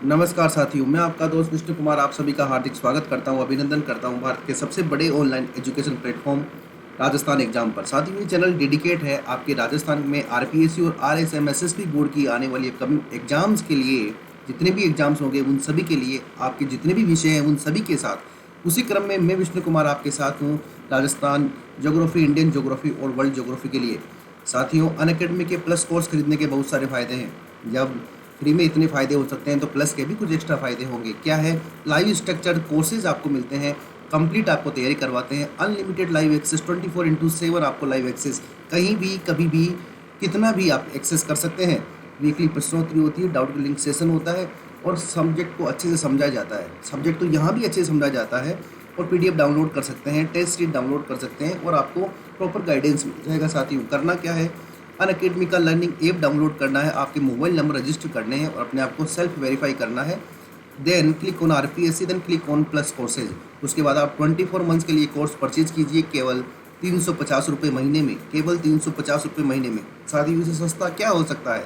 नमस्कार साथियों, मैं आपका दोस्त विष्णु कुमार आप सभी का हार्दिक स्वागत करता हूं, अभिनंदन करता हूं भारत के सबसे बड़े online education platform Rajasthan exam पर। साथियों, ये चैनल डेडिकेट है आपके राजस्थान में आरपीएससी और आरएसएम एसएसबी बोर्ड की आने वाली अपकमिंग एग्जाम्स के लिए। जितने भी एग्जाम्स होंगे उन सभी के लिए, आपके जितने भी विषय हैं उन सभी के साथ। उसी क्रम में मैं विष्णु कुमार आपके साथ हूँ राजस्थान ज्योग्राफी, इंडियन ज्योग्राफी और वर्ल्ड ज्योग्राफी के लिए। साथियों, अनअकैडमी के प्लस कोर्स खरीदने के बहुत सारे फायदे हैं। जब फ्री में इतने फ़ायदे हो सकते हैं तो प्लस के भी कुछ एक्स्ट्रा फ़ायदे होंगे। क्या है? लाइव स्ट्रक्चर्ड कोर्सेज आपको मिलते हैं, कंप्लीट आपको तैयारी करवाते हैं, अनलिमिटेड लाइव एक्सेस 24/7 आपको लाइव एक्सेस, कहीं भी कभी भी कितना भी आप एक्सेस कर सकते हैं। वीकली प्रश्नोत्तरी होती है, डाउट लिंक सेशन होता है और सब्जेक्ट को अच्छे से समझाया जाता है। सब्जेक्ट तो यहाँ भी अच्छे से समझाया जाता है और पीडीएफ डाउनलोड कर सकते हैं, टेस्ट सीट डाउनलोड कर सकते हैं और आपको प्रॉपर गाइडेंस मिल जाएगा। साथियों, करना क्या है? अनअकैडमी का लर्निंग ऐप डाउनलोड करना है, आपके मोबाइल नंबर रजिस्टर करने हैं और अपने आप को सेल्फ वेरीफाई करना है। Then click on RPSC, then click on plus courses. उसके बाद आप 24 मंथ्स के लिए कोर्स परचेज कीजिए केवल 350 रुपये महीने में, केवल 350 रुपये महीने में। साथ ही इससे सस्ता क्या हो सकता है?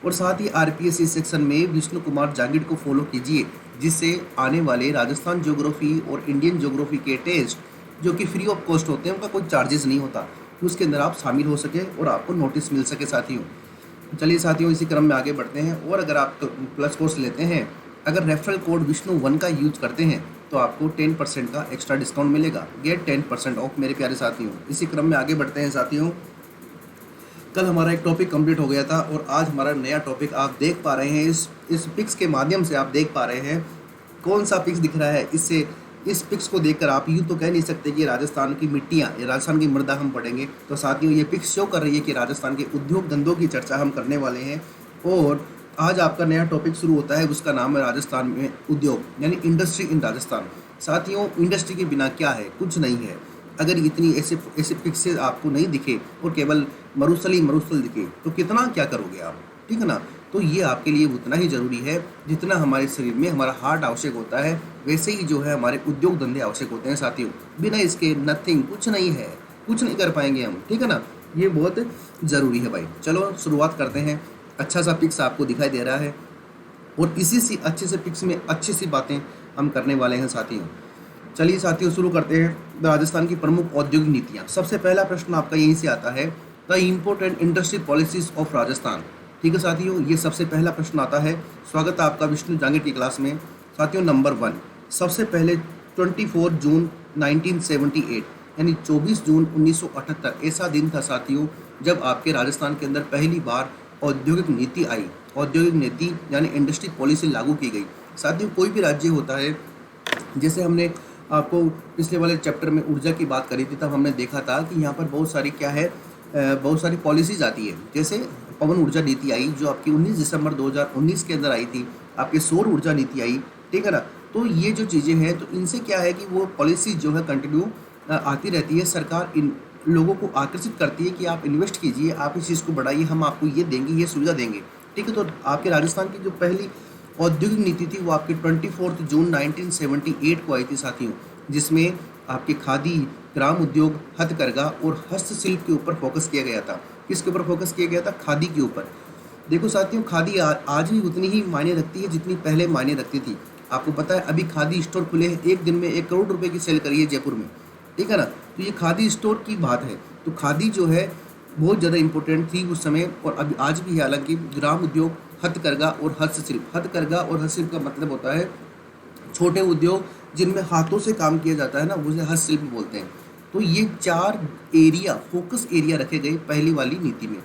और साथ ही आरपीएससी सेक्शन में विष्णु कुमार जांगिड़ को फॉलो कीजिए, जिससे आने वाले राजस्थान ज्योग्राफी और इंडियन ज्योग्राफी के टेस्ट जो कि फ्री ऑफ कॉस्ट होते हैं, उनका कोई चार्जेस नहीं होता, उसके अंदर आप शामिल हो सके और आपको नोटिस मिल सके। साथियों, चलिए साथियों, इसी क्रम में आगे बढ़ते हैं। और अगर आप प्लस कोर्स लेते हैं, अगर रेफरल कोड विष्णु 1 का यूज करते हैं तो आपको 10% का एक्स्ट्रा डिस्काउंट मिलेगा। गेट 10% ऑफ मेरे प्यारे साथियों। इसी क्रम में आगे बढ़ते हैं साथियों। कल हमारा एक टॉपिक कंप्लीट हो गया था और आज हमारा नया टॉपिक आप देख पा रहे हैं। इस पिक्स के माध्यम से आप देख पा रहे हैं कौन सा पिक्स दिख रहा है। इससे इस पिक्स को देखकर आप यूँ तो कह नहीं सकते कि राजस्थान की मिट्टियाँ या राजस्थान की मृदा हम पढ़ेंगे। तो साथियों, ये पिक्स शो कर रही है कि राजस्थान के उद्योग धंधों की चर्चा हम करने वाले हैं। और आज आपका नया टॉपिक शुरू होता है, उसका नाम है राजस्थान में उद्योग, यानी इंडस्ट्री इन राजस्थान। साथियों, इंडस्ट्री के बिना क्या है? कुछ नहीं है। अगर इतनी ऐसे ऐसे पिक्सेस आपको नहीं दिखे और केवल मरुस्थल दिखे तो कितना क्या करोगे आप? ठीक है ना? तो ये आपके लिए उतना ही ज़रूरी है जितना हमारे शरीर में हमारा हार्ट आवश्यक होता है, वैसे ही जो है हमारे उद्योग धंधे आवश्यक होते हैं। साथियों, बिना इसके नथिंग, कुछ नहीं है, कुछ नहीं कर पाएंगे हम। ठीक है ना? ये बहुत ज़रूरी है भाई। चलो शुरुआत करते हैं। अच्छा सा पिक्स आपको दिखाई दे रहा है और इसी से अच्छे से पिक्स में अच्छी सी बातें हम करने वाले हैं साथियों। चलिए साथियों, शुरू करते हैं। राजस्थान की प्रमुख औद्योगिक नीतियाँ। सबसे पहला प्रश्न आपका यहीं से आता है, the important industry policies of Rajasthan. ठीक है साथियों, ये सबसे पहला प्रश्न आता है। स्वागत है आपका विष्णु जांगिड़ की क्लास में। साथियों, नंबर 1, सबसे पहले 24 जून 1978 यानी 24 जून 1978 ऐसा दिन था साथियों जब आपके राजस्थान के अंदर पहली बार औद्योगिक नीति आई। औद्योगिक नीति यानी इंडस्ट्री पॉलिसी लागू की गई। साथियों, कोई भी राज्य होता है, जैसे हमने आपको पिछले वाले चैप्टर में ऊर्जा की बात करी थी, तब हमने देखा था कि यहाँ पर बहुत सारी क्या है, बहुत सारी पॉलिसीज आती है। जैसे पवन ऊर्जा नीति आई जो आपकी 19 दिसंबर 2019 के अंदर आई थी। आपकी सौर ऊर्जा नीति आई। ठीक है ना? तो ये जो चीज़ें हैं, तो इनसे क्या है कि वो पॉलिसी जो है कंटिन्यू आती रहती है। सरकार इन लोगों को आकर्षित करती है कि आप इन्वेस्ट कीजिए, आप इस चीज़ को बढ़ाइए, हम आपको ये देंगे, ये सुविधा देंगे। ठीक है? तो आपके राजस्थान की जो पहली औद्योगिक नीति थी वो आपकी 24 जून 1978 को आई थी साथियों, जिसमें आपके खादी, ग्राम उद्योग, हथकरघा और हस्तशिल्प के ऊपर फोकस किया गया था। किसके ऊपर फोकस किया गया था? खादी के ऊपर। देखो साथियों, खादी आज भी उतनी ही मायने रखती है जितनी पहले मायने रखती थी। आपको पता है अभी खादी स्टोर खुले हैं, एक दिन में 1 करोड़ रुपए की सेल करी है जयपुर में। ठीक है ना? तो ये खादी स्टोर की बात है। तो खादी जो है बहुत ज़्यादा इंपॉर्टेंट थी उस समय और अभी आज भी है। हालांकि ग्राम उद्योग, हथकरघा और हस्तशिल्प। हथकरघा और हस्तशिल्प का मतलब होता है छोटे उद्योग जिनमें हाथों से काम किया जाता है ना, उसे हस्तशिल्प बोलते हैं। तो ये 4 एरिया, फोकस एरिया रखे गए पहली वाली नीति में।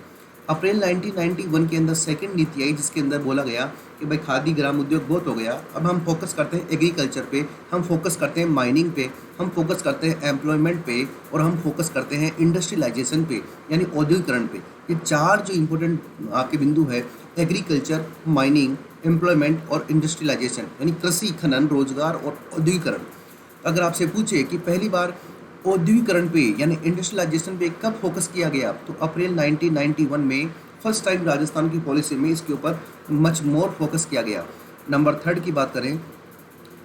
अप्रैल 1991 के अंदर सेकंड नीति आई जिसके अंदर बोला गया कि भाई खादी ग्राम उद्योग बहुत हो गया, अब हम फोकस करते हैं एग्रीकल्चर पे, हम फोकस करते हैं माइनिंग पे, हम फोकस करते हैं एम्प्लॉयमेंट पे और हम फोकस करते हैं इंडस्ट्रियलाइजेशन पे यानी औद्योगिकरण पे। ये 4 जो इंपॉर्टेंट आपके बिंदु है, एग्रीकल्चर, माइनिंग, एम्प्लॉयमेंट और इंडस्ट्रियलाइजेशन यानी कृषि, खनन, रोजगार और औद्योगिकरण। अगर आपसे पूछे कि पहली बार औद्योगिकरण पे यानी इंडस्ट्रियलाइजेशन पे कब फोकस किया गया, तो अप्रैल 1991 में फर्स्ट टाइम राजस्थान की पॉलिसी में इसके ऊपर मच मोर फोकस किया गया। नंबर 3 की बात करें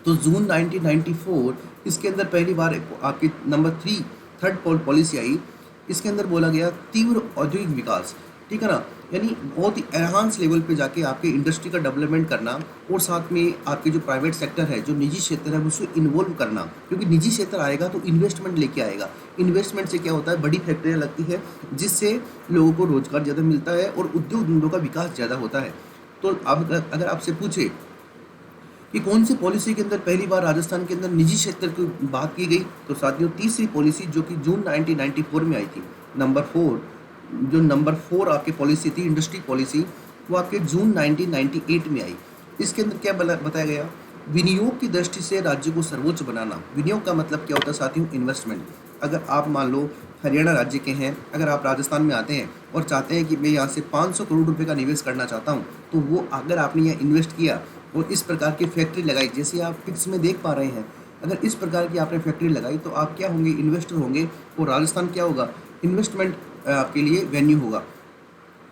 तो जून 1994 इसके अंदर पहली बार आपकी नंबर 3 थर्ड पॉलिसी आई। इसके अंदर बोला गया तीव्र औद्योगिक विकास ठीक है ना। यानी बहुत ही एडवांस लेवल पे जाके आपके इंडस्ट्री का डेवलपमेंट करना, और साथ में आपके जो प्राइवेट सेक्टर है, जो निजी क्षेत्र है, उसको इन्वॉल्व करना, क्योंकि निजी क्षेत्र आएगा तो इन्वेस्टमेंट लेके आएगा। इन्वेस्टमेंट से क्या होता है, बड़ी फैक्ट्रियाँ लगती है, जिससे लोगों को रोजगार ज़्यादा मिलता है और उद्योग धंधों का विकास ज़्यादा होता है। तो अब अगर आपसे पूछे कि कौन सी पॉलिसी के अंदर पहली बार राजस्थान के अंदर निजी क्षेत्र की बात की गई, तो साथियों तीसरी पॉलिसी जो कि जून 1994 में आई थी, नंबर 4, जो नंबर 4 आपकी पॉलिसी थी इंडस्ट्री पॉलिसी, वो आपके जून 1998 में आई। इसके अंदर क्या बताया गया, विनियोग की दृष्टि से राज्य को सर्वोच्च बनाना। विनियोग का मतलब क्या होता है साथियों, इन्वेस्टमेंट। अगर आप मान लो हरियाणा राज्य के हैं, अगर आप राजस्थान में आते हैं और चाहते हैं कि मैं यहाँ से 500 करोड़ रुपए का निवेश करना चाहता हूँ, तो वो अगर आपने यहाँ इन्वेस्ट किया और इस प्रकार की फैक्ट्री लगाई, जैसे आप पिक्स में देख पा रहे हैं, अगर इस प्रकार की आपने फैक्ट्री लगाई तो आप क्या होंगे, इन्वेस्टर होंगे, और राजस्थान क्या होगा, इन्वेस्टमेंट आपके लिए वेन्यू होगा।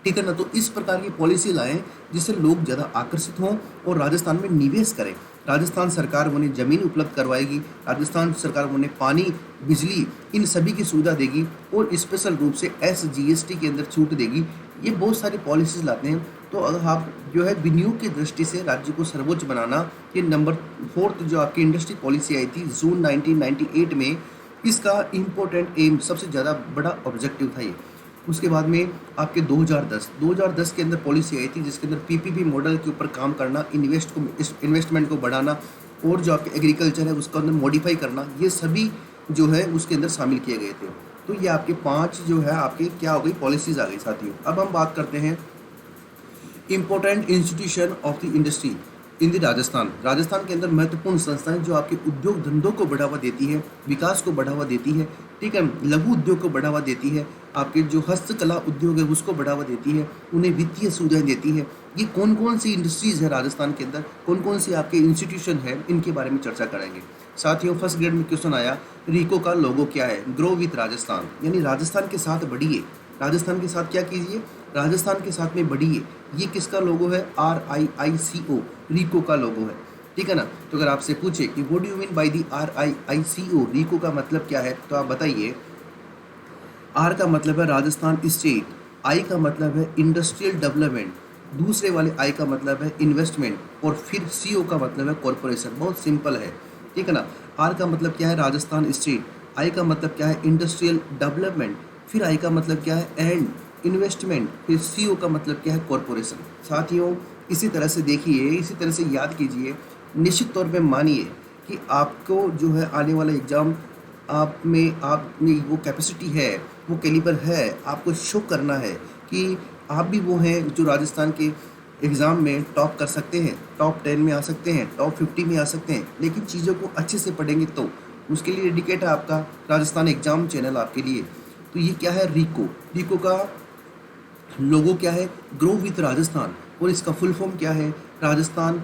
ठीक है ना। तो इस प्रकार की पॉलिसी लाएं जिससे लोग ज़्यादा आकर्षित हों और राजस्थान में निवेश करें। राजस्थान सरकार उन्हें ज़मीन उपलब्ध करवाएगी, राजस्थान सरकार उन्हें पानी, बिजली, इन सभी की सुविधा देगी, और स्पेशल रूप से SGST के अंदर छूट देगी। ये बहुत सारी पॉलिसीज लाते हैं। तो अगर आप जो है विनियोग की दृष्टि से राज्य को सर्वोच्च बनाना, ये नंबर 4 जो आपकी इंडस्ट्री पॉलिसी आई थी जून 1998 में, इसका इम्पोर्टेंट एम, सबसे ज़्यादा बड़ा ऑब्जेक्टिव था ये। उसके बाद में आपके 2010 के अंदर पॉलिसी आई थी, जिसके अंदर PPP मॉडल के ऊपर काम करना, इन्वेस्टमेंट को बढ़ाना, और जो आपके एग्रीकल्चर है उसका अंदर मॉडिफाई करना, ये सभी जो है उसके अंदर शामिल किए गए थे। तो ये आपके 5 जो है आपके क्या हो गई, पॉलिसीज आ गई साथियों। अब हम बात करते हैं important institution of the industry in the Rajasthan के अंदर महत्वपूर्ण संस्थाएं जो आपके उद्योग धंधों को बढ़ावा देती है, विकास को बढ़ावा देती है, ठीक है, लघु उद्योग को बढ़ावा देती है, आपके जो हस्तकला उद्योग है उसको बढ़ावा देती है, उन्हें वित्तीय सुविधाएं देती है। ये कौन कौन सी इंडस्ट्रीज है राजस्थान के अंदर, कौन कौन सी आपके इंस्टीट्यूशन है, इनके बारे में चर्चा करेंगे साथियों। फर्स्ट ग्रेड में क्वेश्चन आया, रिको का लोगो क्या है, ग्रो विथ राजस्थान, यानी राजस्थान के साथ बढ़िए। राजस्थान के साथ क्या कीजिए, राजस्थान के साथ में बढ़िए। ये किसका लोगो है, RIICO, रिको का लोगो है, ठीक है ना। तो अगर आपसे पूछे कि what do you mean by the RIICO, रिको का मतलब क्या है, तो आप बताइए। R का मतलब है राजस्थान स्टेट, I का मतलब है इंडस्ट्रियल डेवलपमेंट, दूसरे वाले I का मतलब है इन्वेस्टमेंट, और फिर CO का मतलब है कॉरपोरेशन। बहुत सिंपल है, ठीक है ना। R का मतलब क्या है, राजस्थान स्टेट, I का मतलब क्या है, इंडस्ट्रियल डेवलपमेंट, फिर I का मतलब क्या है, एंड इन्वेस्टमेंट, फिर CO का मतलब क्या है, कॉरपोरेशन। साथियों इसी तरह से देखिए, इसी तरह से याद कीजिए, निश्चित तौर पे मानिए कि आपको जो है आने वाला एग्ज़ाम, आप में वो कैपेसिटी है, वो कैलिबर है, आपको शो करना है कि आप भी वो हैं जो राजस्थान के एग्ज़ाम में टॉप कर सकते हैं, टॉप 10 में आ सकते हैं, टॉप 50 में आ सकते हैं, लेकिन चीज़ों को अच्छे से पढ़ेंगे तो। उसके लिए डेडिकेट है आपका राजस्थान एग्ज़ाम चैनल आपके लिए। तो ये क्या है, रिको का लोगो क्या है, ग्रो विथ राजस्थान, और इसका फुल फॉर्म क्या है, राजस्थान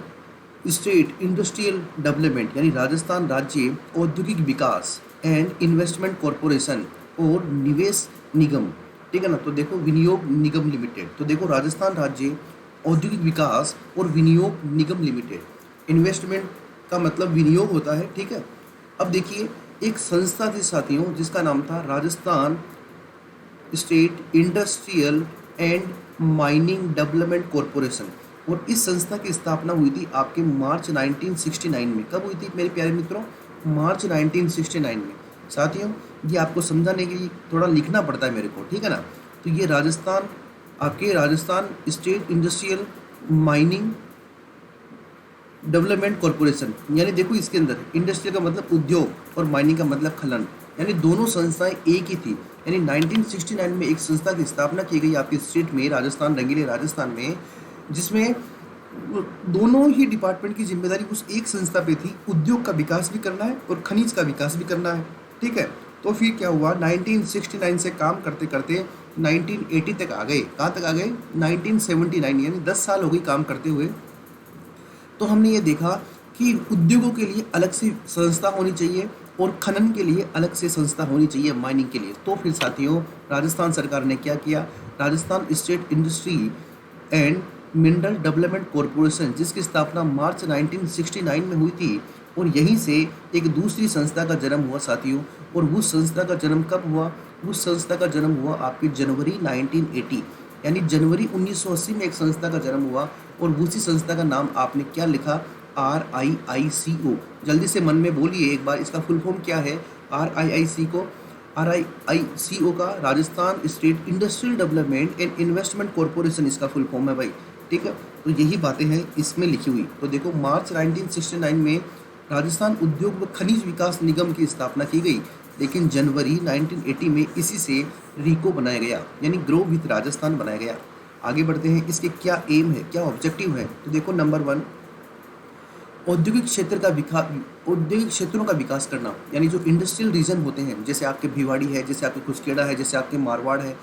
स्टेट इंडस्ट्रियल डेवलपमेंट, यानी राजस्थान राज्य औद्योगिक विकास एंड इन्वेस्टमेंट कॉरपोरेशन, और निवेश निगम, ठीक है ना। तो देखो विनियोग निगम लिमिटेड, तो देखो राजस्थान राज्य औद्योगिक विकास और विनियोग निगम लिमिटेड। इन्वेस्टमेंट का मतलब विनियोग होता है, ठीक है। अब देखिए एक संस्था थी साथियों जिसका नाम था Rajasthan state industrial and mining development corporation, और इस संस्था की स्थापना हुई थी आपके मार्च 1969 में। कब हुई थी मेरे प्यारे मित्रों, मार्च 1969 में। साथियों ये आपको समझाने के लिए थोड़ा लिखना पड़ता है मेरे को, ठीक है ना। तो ये Rajasthan state industrial mining development corporation, यानी देखो इसके अंदर इंडस्ट्रियल का मतलब उद्योग और माइनिंग का मतलब खनन, यानी दोनों संस्थाएं एक ही थी। यानी 1969 में एक संस्था की स्थापना की गई आपके स्टेट में, राजस्थान, रंगीले राजस्थान में, जिसमें दोनों ही डिपार्टमेंट की जिम्मेदारी उस एक संस्था पे थी, उद्योग का विकास भी करना है और खनिज का विकास भी करना है, ठीक है। तो फिर क्या हुआ, 1969 से काम करते करते 1980 तक आ गए। कहाँ तक आ गए, 1979, यानी 10 साल हो गई काम करते हुए। तो हमने ये देखा कि उद्योगों के लिए अलग से संस्था होनी चाहिए और खनन के लिए अलग से संस्था होनी चाहिए, माइनिंग के लिए। तो फिर साथियों राजस्थान सरकार ने क्या किया, Rajasthan state industry and mineral development corporation, जिसकी स्थापना मार्च 1969 में हुई थी, और यहीं से एक दूसरी संस्था का जन्म हुआ साथियों। और उस संस्था का जन्म कब हुआ, उस संस्था का जन्म हुआ आपके जनवरी 1980, यानी जनवरी 1980 में एक संस्था का जन्म हुआ और उसी संस्था का नाम आपने क्या लिखा, RIICO। जल्दी से मन में बोलिए एक बार, इसका फुल फॉर्म क्या है RIICO का, Rajasthan state industrial development and investment corporation इसका फुल फॉर्म है भाई। ठीक है, तो यही बातें हैं इसमें लिखी हुई। तो देखो मार्च 1969 में राजस्थान उद्योग व खनिज विकास निगम की स्थापना की गई, लेकिन जनवरी 1980 में इसी से रिको बनाया गया, यानी ग्रो विथ राजस्थान बनाया गया। आगे बढ़ते हैं, इसके क्या एम है, क्या ऑब्जेक्टिव है। तो देखो नंबर 1, औद्योगिक क्षेत्र का विकास, औद्योगिक क्षेत्रों का विकास करना, यानी जो इंडस्ट्रियल रीजन होते हैं, जैसे आपके भिवाड़ी है, जैसे आपके कुचकेड़ा है, जैसे आपके मारवाड़ है,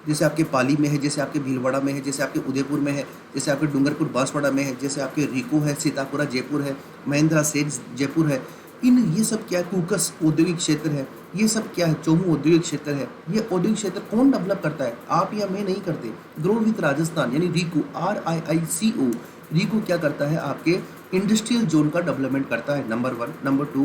जैसे आपके पाली में है, जैसे आपके भीलवाड़ा में है, जैसे आपके उदयपुर में है, जैसे आपके डूंगरपुर बांसवाड़ा में है, जैसे आपके रिको है, सीतापुरा जयपुर है, महेंद्रा सेठ जयपुर है। इन ये सब क्या है, कुकस औद्योगिक क्षेत्र है, ये सब क्या है, चोमू औद्योगिक क्षेत्र है। ये औद्योगिक क्षेत्र कौन डेवलप करता है, आप या मैं नहीं करते। ग्रो विथ राजस्थान यानी रिको, RIICO, रिको क्या करता है, आपके इंडस्ट्रियल जोन का डेवलपमेंट करता है, नंबर 1। नंबर 2,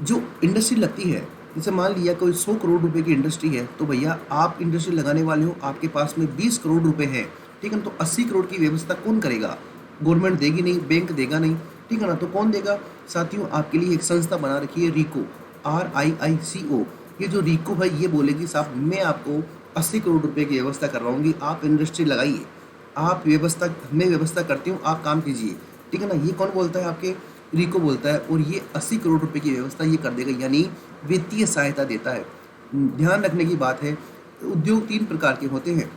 जो इंडस्ट्री लगती है, जैसे मान लिया कोई 100 करोड़ रुपए की इंडस्ट्री है, तो भैया आप इंडस्ट्री लगाने वाले हो, आपके पास में 20 करोड़ रुपए है, ठीक है ना, तो 80 करोड़ की व्यवस्था कौन करेगा, गवर्नमेंट देगी नहीं, बैंक देगा नहीं, ठीक है ना, तो कौन देगा। साथियों आपके लिए एक संस्था बना रखी है रिको, RIICO। ये जो रिको है ये बोलेगी साहब मैं आपको 80 करोड़ रुपए की व्यवस्था करवाऊंगी, आप इंडस्ट्री लगाइए, आप व्यवस्था, मैं व्यवस्था करती हूँ, आप काम कीजिए, ठीक है ना। ये कौन बोलता है, आपके रिको बोलता है, और ये 80 करोड़ रुपए की व्यवस्था ये कर देगा, यानी वित्तीय सहायता देता है। ध्यान रखने की बात है, उद्योग 3 प्रकार के होते हैं,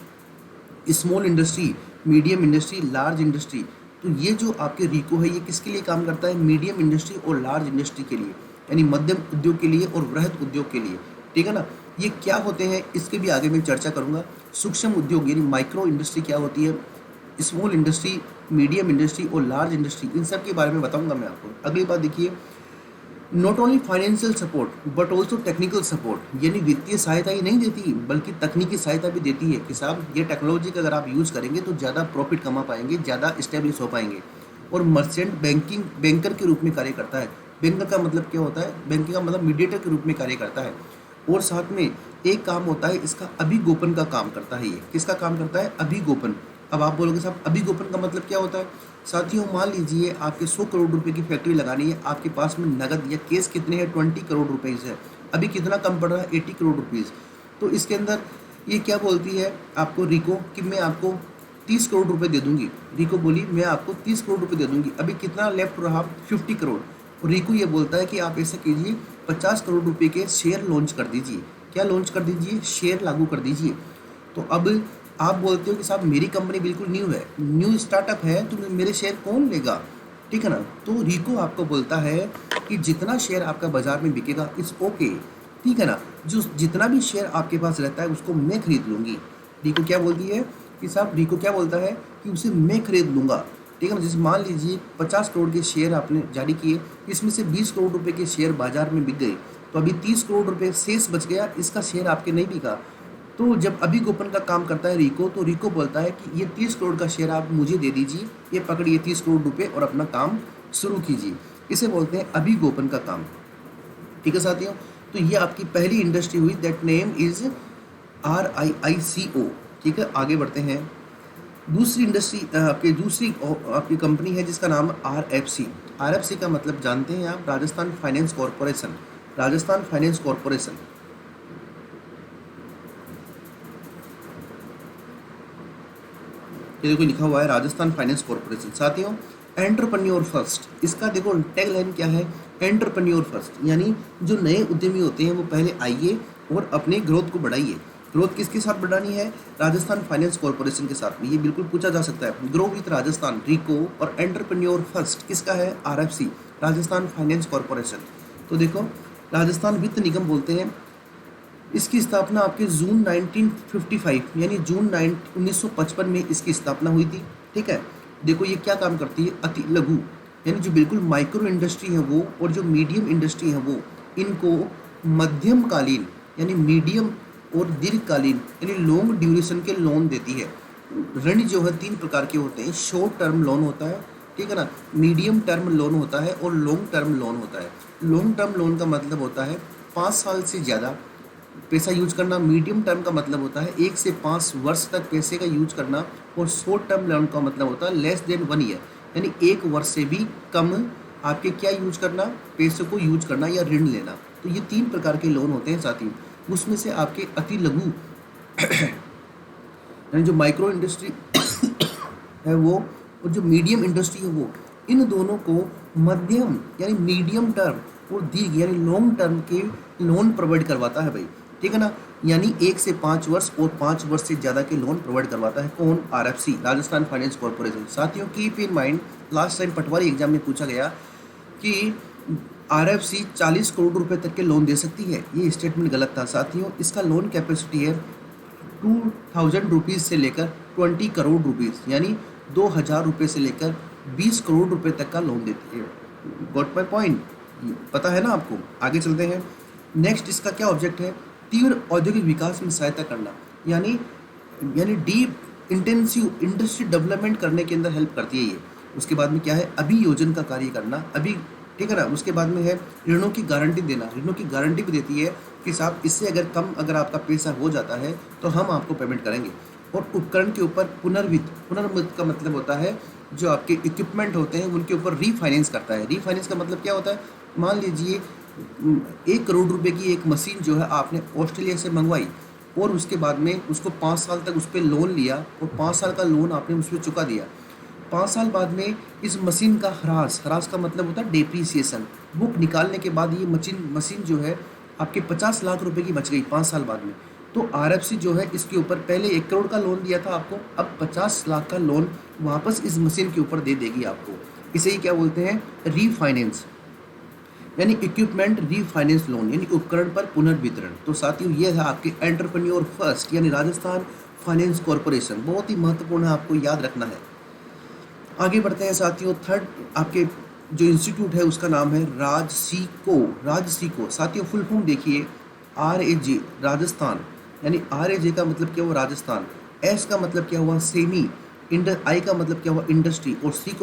small industry, medium industry, large industry. तो ये जो आपके रिको है ये किसके लिए काम करता है, मीडियम इंडस्ट्री और लार्ज इंडस्ट्री के लिए, यानी मध्यम उद्योग के लिए और वृहद उद्योग के लिए, ठीक है ना। ये क्या होते हैं इसके भी आगे मैं चर्चा करूंगा। सूक्ष्म उद्योग यानी माइक्रो इंडस्ट्री क्या होती है, स्मॉल इंडस्ट्री, मीडियम इंडस्ट्री और लार्ज इंडस्ट्री, इन सब के बारे में बताऊंगा मैं आपको। अगली बात देखिए, not only financial support but also technical support, यानी वित्तीय सहायता ही नहीं देती बल्कि तकनीकी सहायता भी देती है कि साहब ये टेक्नोलॉजी का अगर आप यूज़ करेंगे तो ज़्यादा प्रॉफिट कमा पाएंगे, ज़्यादा इस्टेब्लिश हो पाएंगे। और मर्चेंट बैंकिंग, बैंकर के रूप में कार्य करता है। बैंकर का मतलब क्या होता है, बैंकिंग का मतलब मीडिएटर के रूप में कार्य करता है। और साथ में एक काम होता है इसका, अभिगोपन का काम करता है। ये किसका काम करता है, अभिगोपन। अब आप बोलोगे साहब अभिगोपन का मतलब क्या होता है। साथियों मान लीजिए आपके 100 करोड़ रुपए की फैक्ट्री लगानी है, आपके पास में नगद या केस कितने हैं, 20 करोड़ रुपीज़ है। अभी कितना कम पड़ रहा है, 80 करोड़ रुपीज़। तो इसके अंदर ये क्या बोलती है आपको रिको कि मैं आपको 30 करोड़ रुपए दे दूंगी। रिको बोली मैं आपको 30 करोड़ रुपए दे दूंगी, अभी कितना लेफ्ट रहा, 50 करोड़। और रिको ये बोलता है कि आप ऐसा कीजिए 50 करोड़ रुपए के शेयर लॉन्च कर दीजिए। क्या लॉन्च कर दीजिए, शेयर लागू कर दीजिए। तो अब आप बोलते हो कि साहब मेरी कंपनी बिल्कुल न्यू है, न्यू स्टार्टअप है, तो मेरे शेयर कौन लेगा, ठीक है ना। तो रिको आपको बोलता है कि जितना शेयर आपका बाजार में बिकेगा इट्स ओके, ठीक है ना, जो जितना भी शेयर आपके पास रहता है उसको मैं खरीद लूँगी। रिको क्या बोलती है कि साहब, रिको क्या बोलता है कि उसे मैं खरीद लूँगा, ठीक है ना। जैसे मान लीजिए 50 करोड़ के शेयर आपने जारी किए, इसमें से 20 करोड़ रुपए के शेयर बाजार में बिक गए, तो अभी 30 करोड़ रुपए शेष बच गया, इसका शेयर आपके नहीं बिका। तो जब अभिगोपन का काम करता है रिको, तो रिको बोलता है कि ये 30 करोड़ का शेयर आप मुझे दे दीजिए, ये पकड़िए 30 करोड़ रुपए और अपना काम शुरू कीजिए। इसे बोलते हैं अभिगोपन का काम, ठीक है साथियों। तो ये आपकी पहली इंडस्ट्री हुई, दैट नेम इज RIICO, ठीक है। आगे बढ़ते हैं, दूसरी इंडस्ट्री आपकी दूसरी आपकी कंपनी है जिसका नाम RFC। RFC का मतलब जानते हैं आप, Rajasthan finance corporation. Rajasthan finance corporation, ये देखो लिखा हुआ है राजस्थान फाइनेंस कॉरपोरेशन। साथियों एंटरप्रेन्योर फर्स्ट, इसका देखो टैग लाइन क्या है, एंटरप्रेन्योर फर्स्ट, यानी जो नए उद्यमी होते हैं वो पहले आइए और अपने ग्रोथ को बढ़ाइए। ग्रोथ किसके साथ बढ़ानी है, राजस्थान फाइनेंस कॉरपोरेशन के साथ में। ये बिल्कुल पूछा जा सकता है। ग्रो विथ राजस्थान रिको, और एंटरप्रेन्योर फर्स्ट किसका है, RFC, राजस्थान फाइनेंस कॉरपोरेशन। तो देखो राजस्थान वित्त निगम बोलते हैं, इसकी स्थापना आपके जून 1955 यानी जून 1955 में इसकी स्थापना हुई थी, ठीक है। देखो ये क्या काम करती है, अति लघु यानी जो बिल्कुल माइक्रो इंडस्ट्री है वो, और जो मीडियम इंडस्ट्री है वो, इनको मध्यम कालीन यानी मीडियम और दीर्घकालीन यानी लॉन्ग ड्यूरेशन के लोन देती है। ऋण जो है 3 प्रकार के होते हैं, शॉर्ट टर्म लोन होता है, ठीक है ना, मीडियम टर्म लोन होता है और लॉन्ग टर्म लोन होता है। लॉन्ग टर्म लोन का मतलब होता है 5 साल से ज़्यादा पैसा यूज करना। मीडियम टर्म का मतलब होता है 1 से 5 वर्ष तक पैसे का यूज करना, और शॉर्ट टर्म लोन का मतलब होता है लेस देन 1 ईयर, यानी 1 वर्ष से भी कम आपके क्या यूज करना, पैसे को यूज करना या ऋण लेना। तो ये 3 प्रकार के लोन होते हैं साथियों। उसमें से आपके अति लघु यानी जो माइक्रो इंडस्ट्री है वो, और जो मीडियम इंडस्ट्री है वो, इन दोनों को मध्यम यानी मीडियम टर्म और दीर्घ यानी लॉन्ग टर्म के लोन प्रोवाइड करवाता है भाई, ठीक है ना। यानी 1 से 5 वर्ष और 5 वर्ष से ज़्यादा के लोन प्रोवाइड करवाता है कौन, आरएफसी, राजस्थान फाइनेंस कॉर्पोरेशन। साथियों keep in mind, last time Patwari exam में पूछा गया कि आरएफसी 40 करोड़ रुपए तक के लोन दे सकती है। ये स्टेटमेंट गलत था साथियों। इसका लोन कैपेसिटी है 2000 रुपीज़ से लेकर 20 करोड़ रुपीज़, यानी 2000 रुपये से लेकर 20 करोड़ रुपए तक का लोन देती है। गॉट माय पॉइंट, पता है ना आपको। आगे चलते हैं। नेक्स्ट इसका क्या ऑब्जेक्ट है, तीव्र औद्योगिक विकास में सहायता करना, यानी डीप इंटेंसिव इंडस्ट्री डेवलपमेंट करने के अंदर हेल्प करती है ये। उसके बाद में क्या है, अभियोजन का कार्य करना, अभी, ठीक है ना। उसके बाद में है ऋणों की गारंटी देना, ऋणों की गारंटी भी देती है कि साहब इससे अगर आपका पैसा हो जाता है तो हम आपको पेमेंट करेंगे। और उपकरण के ऊपर पुनर्वित्त का मतलब होता है जो आपके इक्विपमेंट होते हैं उनके ऊपर रीफाइनेंस करता है। रीफाइनेंस का मतलब क्या होता है, मान लीजिए 1 करोड़ रुपए की एक मशीन जो है आपने ऑस्ट्रेलिया से मंगवाई, और उसके बाद में उसको 5 साल तक उस पर लोन लिया, और 5 साल का लोन आपने उस पर चुका दिया। 5 साल बाद में इस मशीन का ह्रास का मतलब होता है डेप्रीसिएशन, बुक निकालने के बाद ये मशीन जो है आपके 50 लाख रुपए की बच गई 5 साल बाद में। तो आरएफसी जो है इसके ऊपर पहले 1 करोड़ का लोन दिया था आपको, अब 50 लाख का लोन वापस इस मशीन के ऊपर दे देगी आपको। इसे ही क्या बोलते हैं, रीफाइनेंस, यानी इक्विपमेंट रीफाइनेंस लोन, यानी उपकरण पर पुनर्वितरण। तो साथियों ये है आपके एंटरप्रेन्योर फर्स्ट यानी राजस्थान फाइनेंस कॉर्पोरेशन, बहुत ही महत्वपूर्ण है, आपको याद रखना है। आगे बढ़ते हैं साथियों। थर्ड आपके जो इंस्टीट्यूट है उसका नाम है राजसीको। साथियों फुल फॉर्म देखिए, RAJ राजस्थान, यानी RAJ का मतलब क्या हुआ, राजस्थान। S का मतलब क्या हुआ, सेमी, I का मतलब क्या हुआ, इंडस्ट्री, और CO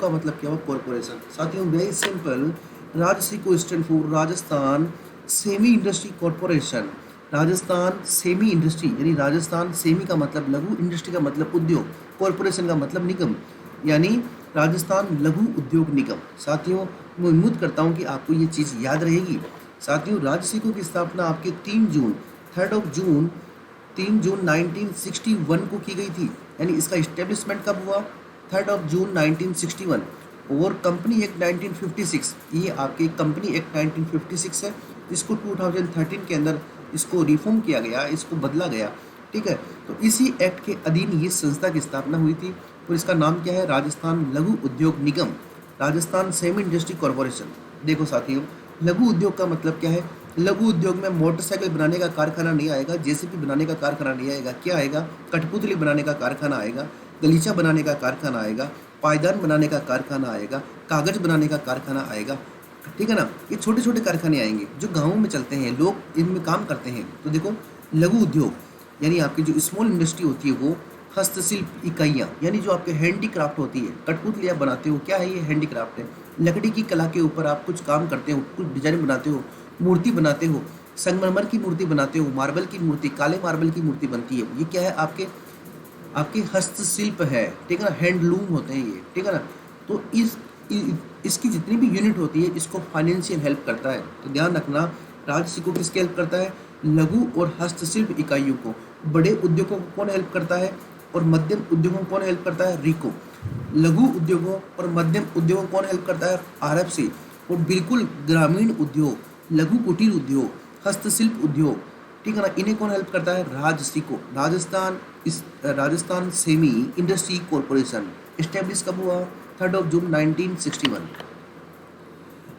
का मतलब क्या हुआ, कॉर्पोरेशन। साथियों very simple, RAJSICO stand for Rajasthan semi industry corporation. Rajasthan semi industry, यानी राजस्थान सेमी का मतलब लघु, इंडस्ट्री का मतलब उद्योग, कॉर्पोरेशन का मतलब निगम, यानी राजस्थान लघु उद्योग निगम। साथियों मैं उम्मीद करता हूँ कि आपको ये चीज़ याद रहेगी। साथियों राजसीको की स्थापना आपके 3 जून 1961 को की गई थी, यानी इसका इस्टेब्लिशमेंट कब हुआ, 3 जून 1961। और कंपनी एक्ट 1956, ये आपके कंपनी एक्ट 1956 है, इसको 2013 के अंदर इसको रिफॉर्म किया गया, इसको बदला गया, ठीक है। तो इसी एक्ट के अधीन ये संस्था की स्थापना हुई थी, और इसका नाम क्या है, राजस्थान लघु उद्योग निगम, राजस्थान सेमी इंडस्ट्री कॉर्पोरेशन। देखो साथियों लघु उद्योग का मतलब क्या है, लघु उद्योग में मोटरसाइकिल बनाने का कारखाना नहीं आएगा, जेसीबी बनाने का कारखाना नहीं आएगा, क्या आएगा, कठपुतली बनाने का कारखाना आएगा, गलीचा बनाने का कारखाना आएगा, पायदान बनाने का कारखाना आएगा, कागज बनाने का कारखाना आएगा, ठीक है ना। ये छोटे छोटे कारखाने आएंगे जो गाँवों में चलते हैं, लोग इनमें काम करते हैं। तो देखो लघु उद्योग यानी आपकी जो स्मॉल इंडस्ट्री होती है वो, हस्तशिल्प इकाइयाँ यानी जो आपके हैंडीक्राफ्ट होती है, कठपुतलियाँ बनाते हो, क्या है ये, हैंडीक्राफ्ट है। लकड़ी की कला के ऊपर आप कुछ काम करते हो, कुछ डिजाइन बनाते हो, मूर्ति बनाते हो, संगमरमर की मूर्ति बनाते हो, मार्बल की मूर्ति, काले मार्बल की मूर्ति बनती है, ये क्या है, आपके आपके हस्तशिल्प है, ठीक है ना, हैंडलूम होते हैं ये, ठीक है ना। तो इसकी जितनी भी यूनिट होती है इसको फाइनेंशियल हेल्प करता है। तो ध्यान रखना, राजसिको किसके हेल्प करता है, लघु और हस्तशिल्प इकाइयों को। बड़े उद्योगों को कौन हेल्प करता है, और मध्यम उद्योगों को कौन हेल्प करता है, रिको। लघु उद्योगों और मध्यम उद्योगों को कौन हेल्प करता है, RFC। और बिल्कुल ग्रामीण उद्योग, लघु कुटीर उद्योग, हस्तशिल्प उद्योग, ठीक है ना, इन्हें कौन हेल्प करता है, RAJSICO, Rajasthan semi industry corporation. Establish कब हुआ, 3 जून 1961।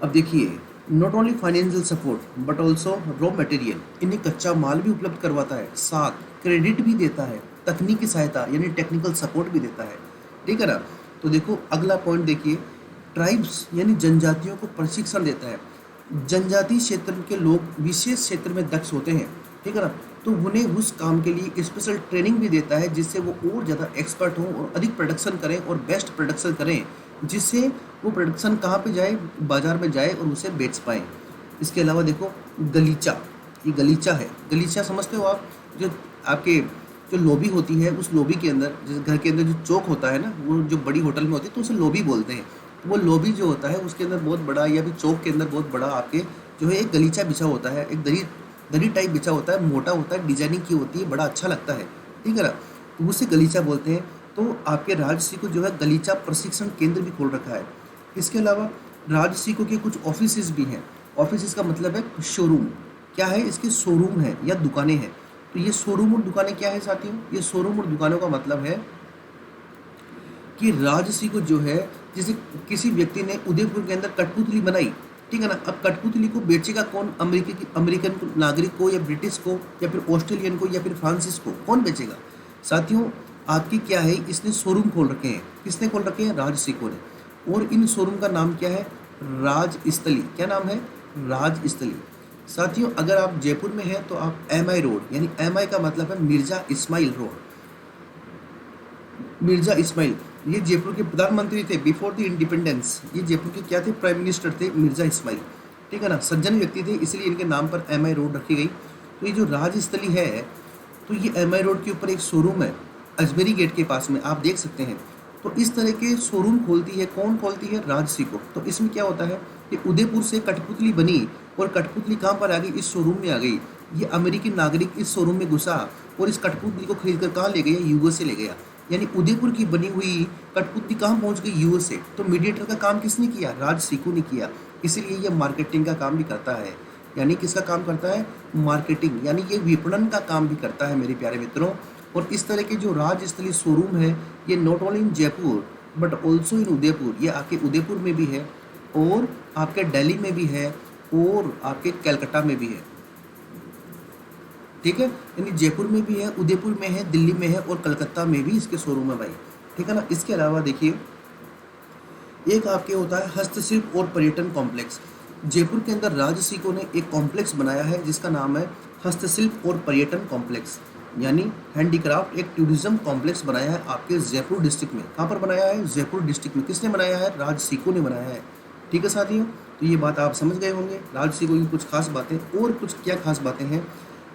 अब देखिए, not only financial support but also raw material, इन्हें कच्चा माल भी उपलब्ध करवाता है, साथ क्रेडिट भी देता है, तकनीकी सहायता यानी टेक्निकल सपोर्ट भी देता है, ठीक है ना। तो देखो अगला पॉइंट देखिए, ट्राइब्स यानी जनजातियों को प्रशिक्षण देता है। जनजातीय क्षेत्र के लोग विशेष क्षेत्र में दक्ष होते हैं, ठीक है ना, तो उन्हें उस काम के लिए स्पेशल ट्रेनिंग भी देता है जिससे वो और ज़्यादा एक्सपर्ट हों और अधिक प्रोडक्शन करें और बेस्ट प्रोडक्शन करें, जिससे वो प्रोडक्शन कहाँ पे जाए, बाजार में जाए और उसे बेच पाएँ। इसके अलावा देखो गलीचा, ये गलीचा है। गलीचा समझते हो आप? जो आपके जो लॉबी होती है, उस लॉबी के अंदर, जैसे घर के अंदर जो चौक होता है ना, वो जो बड़ी होटल में होती है तो उसे लॉबी बोलते हैं। तो वो लॉबी जो होता है उसके अंदर बहुत बड़ा, या फिर चौक के अंदर बहुत बड़ा आपके जो है एक गलीचा बिछा होता है, एक दरी दरी टाइप बिछा होता है, मोटा होता है, डिजाइनिंग की होती है, बड़ा अच्छा लगता है, ठीक है ना। तो उसे गलीचा बोलते हैं। तो आपके राजसी को जो है गलीचा प्रशिक्षण केंद्र भी खोल रखा है। इसके अलावा राजसी को के कुछ ऑफिसेज भी हैं। ऑफिसेज का मतलब है शोरूम। क्या है? इसके शोरूम है या दुकानें हैं। तो ये शोरूम और दुकानें क्या है साथियों? ये शोरूम और दुकानों का मतलब है कि राजसी को जो है, जैसे किसी व्यक्ति ने उदयपुर के अंदर कठपुतली बनाई, ठीक है ना। अब कठपुतली को बेचेगा कौन? अमेरिकन नागरिक को, या ब्रिटिश को, या फिर ऑस्ट्रेलियन को, या फिर फ्रांसिस को? कौन बेचेगा साथियों? आपकी क्या है, इसने शोरूम खोल रखे हैं। किसने खोल रखे हैं? राजसिको ने। और इन शोरूम का नाम क्या है? राजस्थली। क्या नाम है? राजस्थली। साथियों अगर आप जयपुर में हैं तो आप MI रोड, यानी MI का मतलब है मिर्जा इस्माइल रोड। मिर्जा इस्माइल, ये जयपुर के प्रधानमंत्री थे बिफोर द इंडिपेंडेंस। ये जयपुर के क्या थे? प्राइम मिनिस्टर थे मिर्जा इस्माइल, ठीक है ना। सज्जन व्यक्ति थे, इसलिए इनके नाम पर MI रोड रखी गई। तो ये जो राजस्थली है, तो ये MI रोड के ऊपर एक शोरूम है अजमेरी गेट के पास में, आप देख सकते हैं। तो इस तरह के शोरूम खोलती है कौन? खोलती है राजसिको। तो इसमें क्या होता है कि उदयपुर से कठपुतली बनी, और कठपुतली कहाँ पर आ गई? इस शोरूम में आ गई। ये अमेरिकी नागरिक इस शोरूम में घुसा और इस कठपुतली को खरीद कर कहाँ ले गया? USA ले गया। यानी उदयपुर की बनी हुई कठपुतली कहाँ पहुँच गई? USA। तो मीडिएटर का काम किसने किया? राजसिको ने किया। इसीलिए ये मार्केटिंग का काम भी करता है। यानी किसका काम करता है? मार्केटिंग, यानी ये विपणन का काम भी करता है मेरे प्यारे मित्रों। और इस तरह के जो राजस्थली शोरूम है, ये not only in Jaipur but also in Udaipur. ये आपके उदयपुर में भी है, और आपके दिल्ली में भी है, और आपके कलकत्ता में भी है, ठीक है। यानी जयपुर में भी है, उदयपुर में है, दिल्ली में है, और कलकत्ता में भी इसके शोरूम है भाई, ठीक है ना। इसके अलावा देखिए, एक आपके होता है हस्तशिल्प और पर्यटन कॉम्प्लेक्स। जयपुर के अंदर राजसिको ने एक कॉम्प्लेक्स बनाया है जिसका नाम है हस्तशिल्प और पर्यटन कॉम्प्लेक्स, यानी हैंडीक्राफ्ट। एक टूरिज्म कॉम्प्लेक्स बनाया है आपके जयपुर डिस्ट्रिक्ट में। कहाँ पर बनाया है? जयपुर डिस्ट्रिक्ट में। किसने बनाया है? राजसिको ने बनाया है, ठीक है साथियों। तो ये बात आप समझ गए होंगे, राजसिको की कुछ खास बातें। और कुछ क्या खास बातें हैं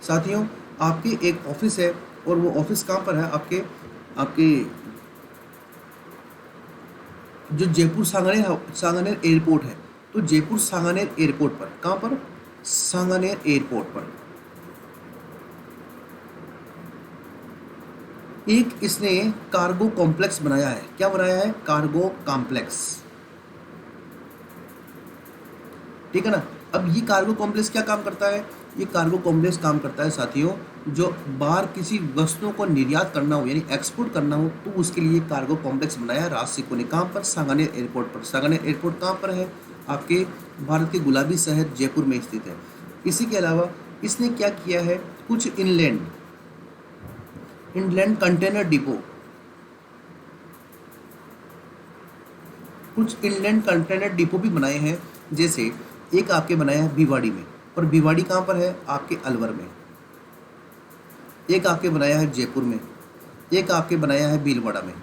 साथियों? आपके एक ऑफिस है, और वो ऑफिस कहाँ पर है? आपके आपके जो जयपुर सांगानेर एयरपोर्ट है, तो जयपुर सांगानेर एयरपोर्ट पर, कहाँ पर? सांगानेर एयरपोर्ट पर एक इसने कार्गो कॉम्प्लेक्स बनाया है। क्या बनाया है? कार्गो कॉम्प्लेक्स, ठीक है ना। अब ये कार्गो कॉम्प्लेक्स क्या काम करता है? ये कार्गो कॉम्प्लेक्स काम करता है साथियों, जो बाहर किसी वस्तुओं को निर्यात करना हो, यानी एक्सपोर्ट करना हो, तो उसके लिए कार्गो कॉम्प्लेक्स बनाया राजसिको ने। कहाँ पर? सांगानेर एयरपोर्ट पर। सांगानेर एयरपोर्ट कहाँ पर है? आपके भारत के गुलाबी शहर जयपुर में स्थित है। इसी के अलावा इसने क्या किया है? कुछ इनलैंड इनलैंड कंटेनर डिपो, कुछ इनलैंड कंटेनर डिपो भी बनाए हैं। जैसे एक आपके बनाया है भिवाड़ी में, और भिवाड़ी कहाँ पर है? आपके अलवर में। एक आपके बनाया है जयपुर में, एक आपके बनाया है भीलवाड़ा में।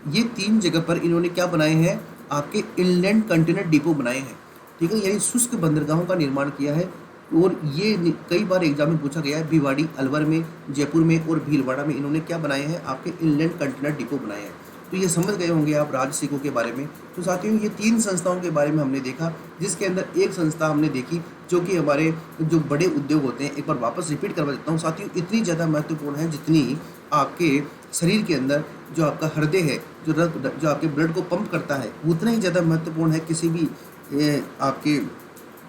ये 3 जगह पर इन्होंने क्या बनाए हैं? आपके इनलैंड कंटेनर डिपो बनाए हैं, ठीक है। यानी शुष्क बंदरगाहों का निर्माण किया है। और ये कई बार एग्जाम में पूछा गया है, भिवाड़ी, अलवर में, जयपुर में और भीलवाड़ा में इन्होंने क्या बनाए हैं? आपके इनलैंड कंटेनर डिपो बनाए हैं। तो ये समझ गए होंगे आप राजसिको के बारे में। तो साथियों ये 3 संस्थाओं के बारे में हमने देखा, जिसके अंदर एक संस्था हमने देखी जो कि हमारे जो बड़े उद्योग होते हैं। एक बार वापस रिपीट करवा देता हूँ साथियों, इतनी ज़्यादा महत्वपूर्ण है जितनी आपके शरीर के अंदर जो आपका हृदय है, जो आपके ब्लड को पंप करता है, उतना ही ज़्यादा महत्वपूर्ण है किसी भी आपके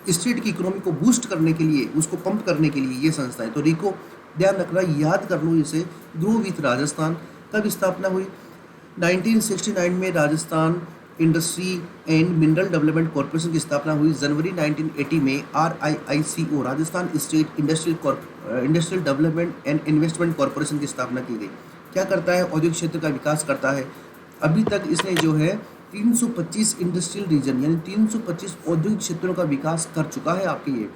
स्टेट की इकोनॉमी को बूस्ट करने के लिए, उसको पंप करने के लिए ये संस्था है। तो रिको ध्यान रखना, याद कर लो इसे। ग्रो विथ राजस्थान कब स्थापना हुई? 1969 में Rajasthan industry and mineral development corporation की स्थापना हुई। जनवरी 1980 में RIICO Rajasthan state industrial development and investment corporation की स्थापना की गई। क्या करता है? औद्योगिक क्षेत्र का विकास करता है। अभी तक इसने जो है 325 इंडस्ट्रियल रीजन, यानी 325 औद्योगिक क्षेत्रों का विकास कर चुका है आपके ये,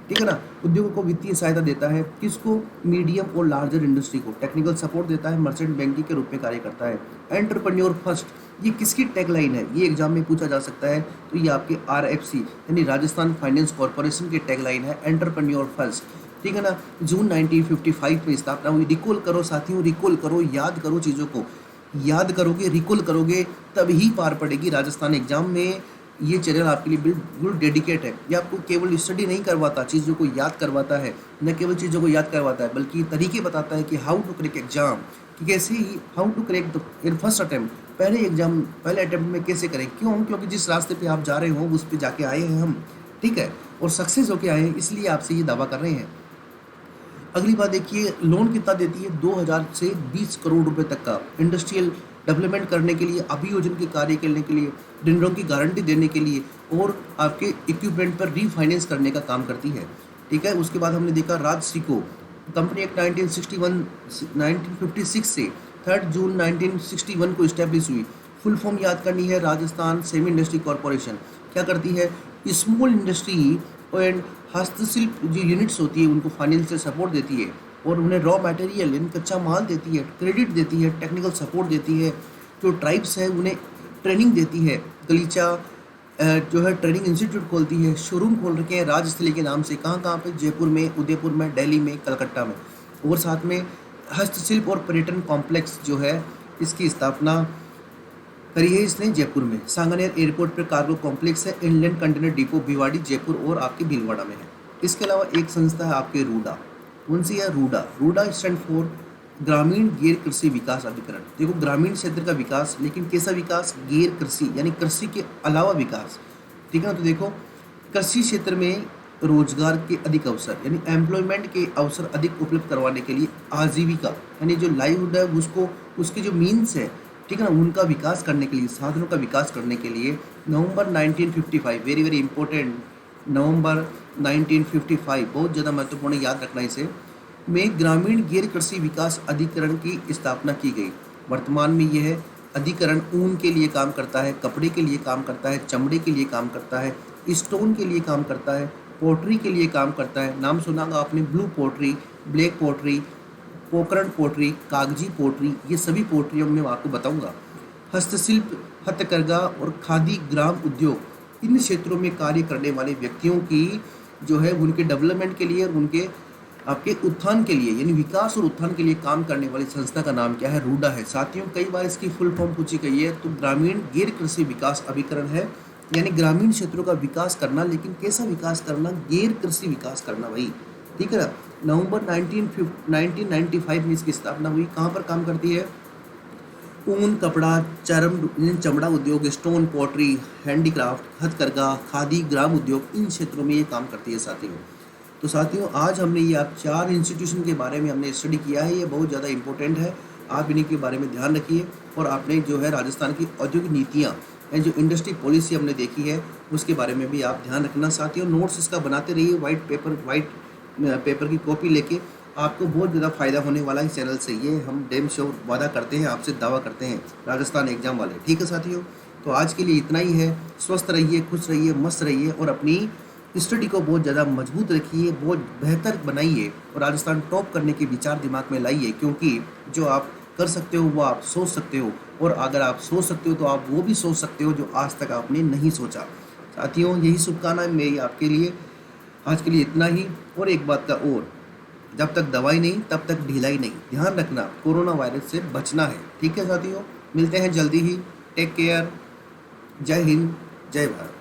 ठीक है ना। उद्योगों को वित्तीय सहायता देता है, किसको? मीडियम और लार्जर इंडस्ट्री को। टेक्निकल सपोर्ट देता है, मर्चेंट बैंकिंग के रूप में कार्य करता है। एंटरप्रेन्योर फर्स्ट, ये किसकी टैगलाइन है? ये एग्जाम में पूछा जा सकता है। तो ये आपके RFC यानी राजस्थान फाइनेंस कॉर्पोरेशन की टैगलाइन है, एंटरप्रेन्योर फर्स्ट। ठीक है ना। जून 1955 में स्थापना हुई। रिकॉल करो साथियों, रिकॉल करो, याद करो चीज़ों को, याद करोगे, रिकॉल करोगे तभी पार पड़ेगी राजस्थान एग्जाम में। ये चैनल आपके लिए बिल्कुल डेडिकेट है। ये आपको केवल स्टडी नहीं करवाता, चीज़ों को याद करवाता है, न केवल चीज़ों को याद करवाता है बल्कि तरीके बताता है कि हाउ टू क्रैक एग्जाम, कि कैसे ही how to crack in first attempt, पहले अटैम्प्ट में कैसे करें। क्यों? क्योंकि जिस रास्ते पे आप जा रहे हो उस पे जाके आए हैं हम, ठीक है, और सक्सेस होके आए हैं, इसलिए आपसे ये दावा कर रहे हैं। अगली बात देखिए, लोन कितना देती है? 2000 से 20 करोड़ रुपए तक का इंडस्ट्रियल डेवलपमेंट करने के लिए, अभियोजन के कार्य करने के लिए, ऋणों की गारंटी देने के लिए और आपके इक्विपमेंट पर रीफाइनेंस करने का काम करती है, ठीक है। उसके बाद हमने देखा राजसी को, कंपनी एक्ट 1956 से 3 जून 1961 को इस्टेब्लिश हुई। फुल फॉर्म याद करनी है, राजस्थान सेमी इंडस्ट्री कॉरपोरेशन। क्या करती है? स्मॉल इंडस्ट्री एंड हस्तशिल्प जो यूनिट्स होती है उनको फाइनेंशियल सपोर्ट देती है और उन्हें रॉ मटेरियल यानी कच्चा माल देती है, क्रेडिट देती है, टेक्निकल सपोर्ट देती है। जो ट्राइब्स है उन्हें ट्रेनिंग देती है। गलीचा जो है ट्रेनिंग इंस्टीट्यूट खोलती है। शोरूम खोल रखे हैं राजस्थली के नाम से, कहाँ कहाँ पे? जयपुर में, उदयपुर में, दिल्ली में, कलकत्ता में। और साथ में हस्तशिल्प और पर्यटन कॉम्प्लेक्स जो है इसकी स्थापना करी है इसने जयपुर में। सांगानेर एयरपोर्ट पर कार्गो कॉम्प्लेक्स है। Inland container depot Bhiwadi, Jaipur और आपके भीलवाड़ा में है। इसके अलावा एक संस्था है आपके रूडा। कौन सी है? रूडा। रूडा स्टैंड फॉर ग्रामीण गैर कृषि विकास अभिकरण। देखो, ग्रामीण क्षेत्र का विकास, लेकिन कैसा विकास? गैर कृषि यानी कृषि के अलावा विकास, ठीक है ना। तो देखो, कृषि क्षेत्र में रोजगार के अधिक अवसर यानी एम्प्लॉयमेंट के अवसर अधिक उपलब्ध करवाने के लिए आजीविका यानी जो लाइवहुड है उसको, उसके जो मीन्स है, ठीक है ना, उनका विकास करने के लिए, साधनों का विकास करने के लिए नवंबर 1955, वेरी वेरी इंपॉर्टेंट, नवंबर 1955 बहुत ज़्यादा महत्वपूर्ण, याद रखना इसे, में ग्रामीण गैर कृषि विकास अधिकरण की स्थापना की गई। वर्तमान में यह अधिकरण ऊन के लिए काम करता है, कपड़े के लिए काम करता है, चमड़े के लिए काम करता है, स्टोन के लिए काम करता है, पोट्री के लिए काम करता है। नाम सुना होगा आपने, blue pottery, black pottery, Pokhran pottery, कागजी पोट्री, ये सभी पोट्रियों में आपको बताऊंगा। हस्तशिल्प, हथकरघा और खादी ग्राम उद्योग, इन क्षेत्रों में कार्य करने वाले व्यक्तियों की जो है उनके डेवलपमेंट के लिए और उनके आपके उत्थान के लिए यानी विकास और उत्थान के लिए काम करने वाली संस्था का नाम क्या है? रूडा है। साथियों, कई बार इसकी फुल फॉर्म पूछी गई है, तो ग्रामीण गैर कृषि विकास अभिकरण है, यानी ग्रामीण क्षेत्रों का विकास करना, लेकिन कैसा विकास करना? गैर कृषि विकास करना भाई, ठीक है ना। नवंबर 1995 में इसकी स्थापना हुई। कहाँ पर काम करती है? ऊन, कपड़ा, चमड़ा उद्योग, स्टोन, पोट्री, हैंडीक्राफ्ट, हथकरघा, खादी, ग्राम उद्योग, इन क्षेत्रों में ये काम करती है साथियों। तो साथियों, आज हमने ये आप 4 इंस्टीट्यूशन के बारे में हमने स्टडी किया है, ये बहुत ज़्यादा इंपॉर्टेंट है, आप इन्हीं के बारे में ध्यान रखिए। और आपने जो है राजस्थान की औद्योगिक नीतियाँ एंड जो इंडस्ट्री पॉलिसी हमने देखी है उसके बारे में भी आप ध्यान रखना साथियों। नोट्स इसका बनाते रहिए, वाइट पेपर की कॉपी लेके, आपको बहुत ज़्यादा फ़ायदा होने वाला है इस चैनल से, ये हम डैम श्योर वादा करते हैं, आपसे दावा करते हैं राजस्थान एग्जाम वाले, ठीक है साथियों। तो आज के लिए इतना ही है। स्वस्थ रहिए, खुश रहिए, मस्त रहिए और अपनी स्टडी को बहुत ज़्यादा मजबूत रखिए, बहुत बेहतर बनाइए और राजस्थान टॉप करने के विचार दिमाग में लाइए, क्योंकि जो आप कर सकते हो वो आप सोच सकते हो, और अगर आप सोच सकते हो तो आप वो भी सोच सकते हो जो आज तक आपने नहीं सोचा। साथियों, यही शुभकामनाएं मेरी आपके लिए। आज के लिए इतना ही। और एक बात का और, जब तक दवाई नहीं तब तक ढिलाई नहीं, ध्यान रखना, कोरोना वायरस से बचना है, ठीक है साथियों। मिलते हैं जल्दी ही, टेक केयर, जय हिंद, जय भारत।